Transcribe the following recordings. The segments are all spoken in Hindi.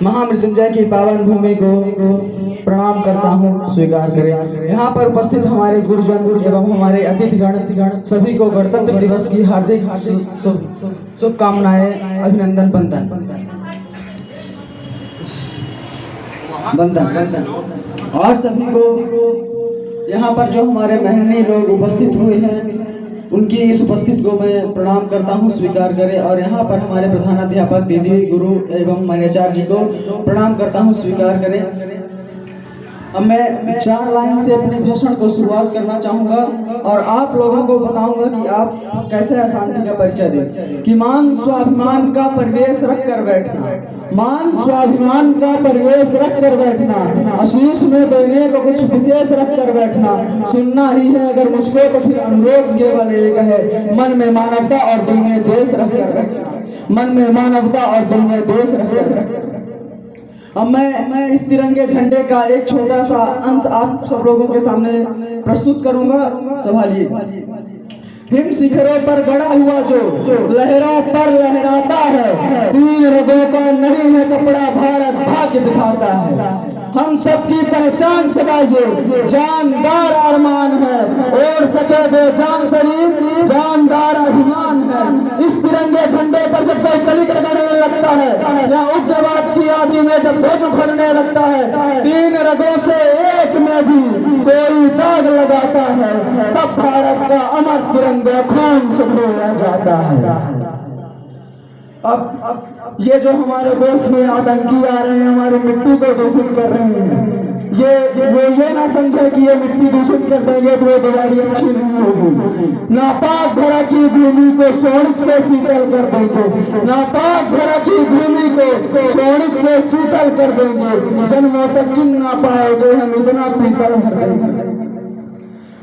महामृत्युंजय की पावन भूमि को प्रणाम करता हूँ, स्वीकार करें। यहाँ पर उपस्थित हमारे गुरुजन एवं हमारे अतिथिगण सभी को गणतंत्र दिवस की हार्दिक शुभकामनाएं, अभिनंदन, बंदन। और सभी को यहाँ पर जो हमारे मेहमानी लोग उपस्थित हुए हैं उनकी इस उपस्थित को मैं प्रणाम करता हूँ, स्वीकार करें। और यहाँ पर हमारे प्रधानाध्यापक दीदी, गुरु एवं हमारे आचार्य जी को प्रणाम करता हूँ, स्वीकार करें। अब मैं 4 लाइन से अपने भाषण को शुरुआत करना चाहूँगा और आप लोगों को बताऊंगा कि आप कैसे अशांति का परिचय दें। कि मान स्वाभिमान का परिवेश रख कर बैठना, मान स्वाभिमान का परिवेश रख कर बैठना, आशीष में देने को कुछ विशेष रख कर बैठना, सुनना ही है अगर मुझको तो फिर अनुरोध केवल एक है, मन में मानवता और दिल में देश रख कर बैठना, मन में मानवता और दिल में देश रख कर बैठना। अब मैं इस तिरंगे झंडे का एक छोटा सा अंश आप सब लोगों के सामने प्रस्तुत करूंगा, संभालिए। हिम शिखरों पर गड़ा हुआ जो लहरों पर लहराता है, 3 रगों का नहीं है कपड़ा, भारत भाग्य दिखाता है। हम सबकी पहचान सदा ये जानदार अरमान है, और सके बेजान शरीर जानदार अभिमान है। इस तिरंगे झंडे पर जब कोई कली करने लगता है या उग्रवाद की आदि में जब ध्वज उखड़ने लगता है, 3 रगों से एक में भी कोई दाग लगाता है, तब भारत का अमर तिरंगा खून से धोया जाता है। अब ये जो हमारे देश में आतंकी आ रहे हैं, हमारी मिट्टी को दूषित कर रहे हैं, वो ये ना समझे कि ये मिट्टी दूषित कर देंगे तो ये दिवाली अच्छी नहीं होगी। नापाक धरा की भूमि को सोनित से शीतल कर देंगे, नापाक धरा की भूमि को सोनित से शीतल कर देंगे, जन्मों तक गिन ना पाएंगे हम इतना पीतल भर देंगे।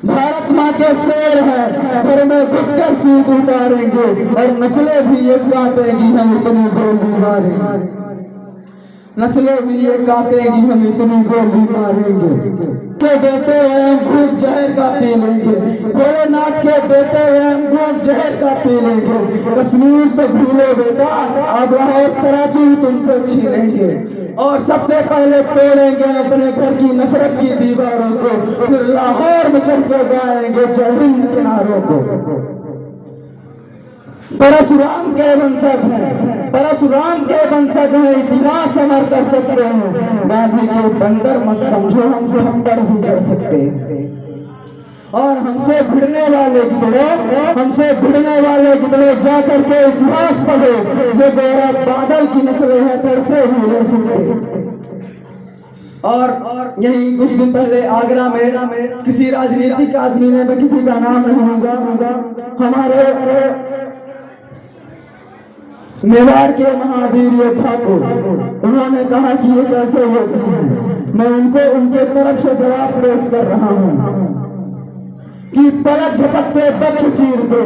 भारत माँ के शेर है, घर में घुसकर शीश उतारेंगे, और नस्लें भी ये कांपेंगी हम इतनी गोली मारेंगे, नस्लें भी ये कांपेंगी हम इतनी गोली मारेंगे। के बेटे हम खूब जहर का पी लेंगे, भोलेनाथ के बेटे हम खूब जहर का पी लेंगे। कश्मीर तो भूलो बेटा, अब लाहौर कराची तुमसे छीनेंगे, और सबसे पहले तोड़ेंगे अपने घर की नफरत की दीवारों को, फिर लाहौर में चढ़ के गाएंगे जय हिंद के नारों को। परशुराम के वंशज हैं, परशुराम के वंशज हैं, इतिहास अमर कर सकते हैं। गांधी के बंदर मत समझो, हम थप्पड़ भी जड़ सकते हैं। और हमसे भिड़ने वाले कितने जा करके इतिहास पढ़ो, जो गौरव बादल की नस्लें हैं, फिर से भी लड़ सकते। और यही कुछ दिन पहले आगरा में किसी राजनीतिक आदमी ने, मैं किसी का नाम नहीं लूंगा, हमारे मेवाड़ के महावीर योद्धा को उन्होंने कहा कि ये कैसे योद्धा है। मैं उनको उनके तरफ से जवाब पेश कर रहा हूँ कि पलक झपकते बच्च चीर दे,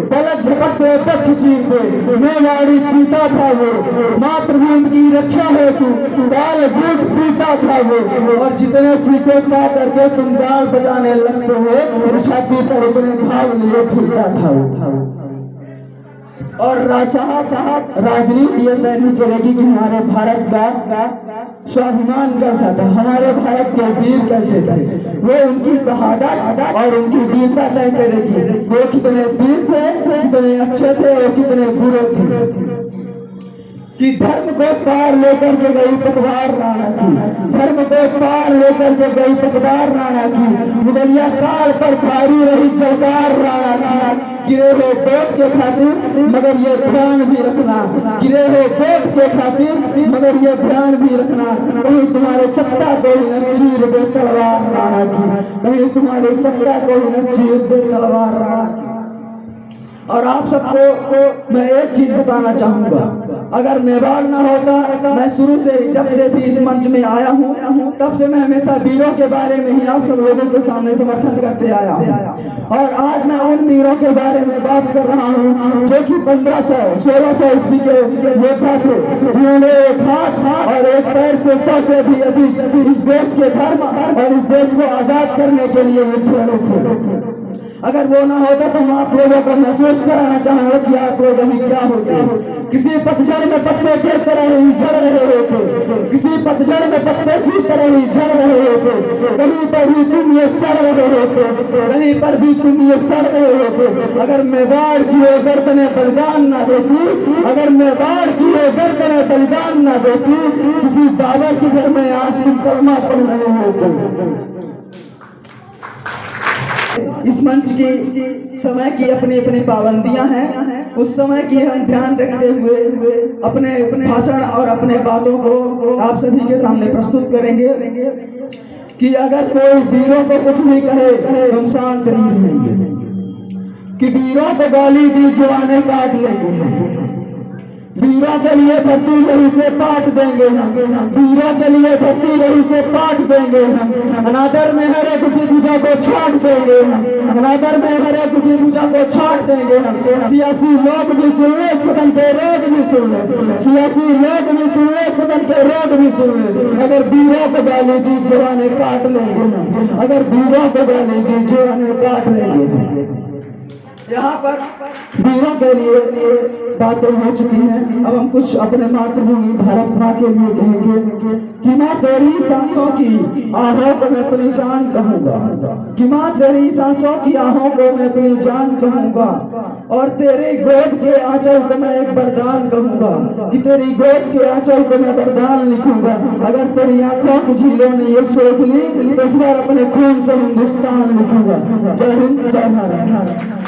पलक झपकते बच्च चीर दे, मेवाड़ी चीता था वो, मातृभूमि की रक्षा है तू, काल घूट पीता था वो, और जितने सीटे पा करके तुम गाल बजाने लगते हो, छाती पर उतने घाव लिए फिरता था वो। और राजनीति ये तय नहीं करेगी कि हमारे भारत का स्वाभिमान कैसा था, हमारे भारत के वीर कैसे थे, वो उनकी शहादत और उनकी वीरता तय करेगी। वो कितने वीर थे, कितने अच्छे थे और कितने बुरे थे। कि धर्म को पार लेकर के गई पतवार राणा की, धर्म को पार लेकर के गई पतवार राणा की, मुगलिया काल पर भारी रही चौकार राणा की। गिरे हो वोट के खातिर मगर ये ध्यान भी रखना, गिरे हो वोट के खातिर मगर ये ध्यान भी रखना, कहीं तुम्हारे सत्ता को ही न चीर दे तलवार राणा की, कहीं तुम्हारे सत्ता को ही न चीर दे तलवार राणा की। और आप सबको मैं एक चीज बताना चाहूंगा, अगर मेवाड़ ना होता, मैं शुरू से जब से भी इस मंच में आया हूँ तब से मैं हमेशा वीरों के बारे में ही आप सब लोगों के सामने समर्थन करते आया हूँ। और आज मैं उन वीरों के बारे में बात कर रहा हूँ जो कि 1500-1600 ईस्वी के योद्धा थे, जिन्होंने एक हाथ और एक पैर से 100 से भी अधिक इस देश के धर्म और इस देश को आजाद करने के लिए युद्ध लड़े थे। अगर वो ना होता तो हम आप लोगों को महसूस कराना चाहेंगे कि आप लोग अभी क्या होते। किसी पतझड़ में पत्ते की तरह ही झड़ रहे होते, किसी पतझड़ में पत्ते की तरह ही झड़ रहे होते, कहीं पर भी तुम ये सड़ रहे होते, कहीं पर भी तुम ये सड़ रहे होते। अगर मेवाड़ की ओर गर्दनें बलिदान ना देती, अगर मेवाड़ की ओर गर्दनें बलिदान ना देती, किसी बाबर के घर में आज तुम कलमा पढ़ रहे होते। इस मंच की समय की अपनी अपनी पाबंदियां हैं, उस समय की हम ध्यान रखते हुए अपने भाषण और अपने बातों को आप सभी के सामने प्रस्तुत करेंगे कि अगर कोई वीरों को कुछ भी कहे तो हम शांत नहीं रहेंगे, कि वीरों को गाली दी जवानें काट लेंगे, वीरों के लिए धरती लहू से पाट देंगे हम, वीरों के लिए धरती लहू से पाट देंगे हम, अनादर में हर एक भुजा को छाट देंगे हम, अनादर में हर एक भुजा को छाट देंगे हम। सियासी लोग भी सुन ले, सदन के रोग भी सुन ले, सियासी लोग भी सुन ले, सदन के रोग भी सुन ले। अगर वीरों को गाली दी जवानें काट लेंगे हम, अगर वीरों को गाली दी जवानें काट लेंगे हम। यहाँ पर वीरों के लिए बातें हो चुकी हैं, अब हम कुछ अपने मातृभूमि भारत माँ के लिए कहेंगे कि माँ तेरी सांसों की आहों को मैं अपनी जान कहूँगा, कि माँ तेरी सांसों की आहों को मैं अपनी जान कहूँगा, और तेरे गोद के आंचल को मैं एक वरदान कहूँगा, कि तेरी गोद के आंचल को मैं वरदान लिखूंगा। अगर तेरी आंखों की झीलों ने ये सोच ली तो इस बार अपने खून से हिंदुस्तान लिखूंगा। जय हिंद, जय भारत।